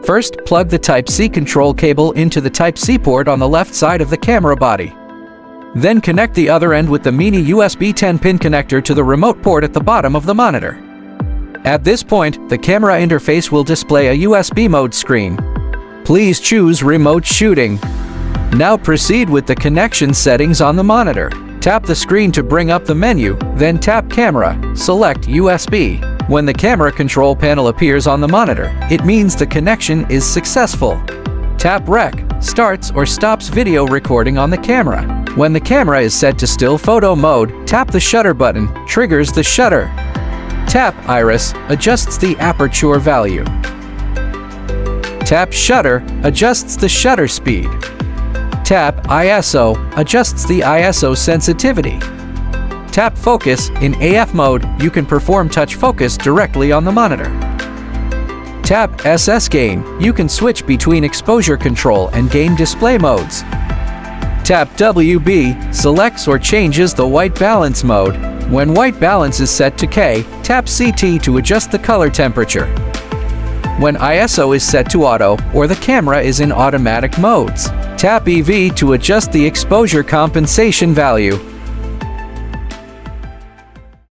First, plug the Type-C control cable into the Type-C port on the left side of the camera body. Then connect the other end with the mini USB 10-pin connector to the remote port at the bottom of the monitor. At this point, the camera interface will display a USB mode screen. Please choose Remote Shooting. Now proceed with the connection settings on the monitor. Tap the screen to bring up the menu, then tap Camera, select USB. When the camera control panel appears on the monitor, it means the connection is successful. Tap Rec, starts or stops video recording on the camera. When the camera is set to still photo mode, tap the shutter button, triggers the shutter. Tap Iris, adjusts the aperture value. Tap Shutter, adjusts the shutter speed. Tap ISO, adjusts the ISO sensitivity. Tap Focus, in AF mode, you can perform touch focus directly on the monitor. Tap SS Gain, you can switch between exposure control and gain display modes. Tap WB, selects or changes the white balance mode. When white balance is set to K, tap CT to adjust the color temperature. When ISO is set to auto or the camera is in automatic modes, tap EV to adjust the exposure compensation value.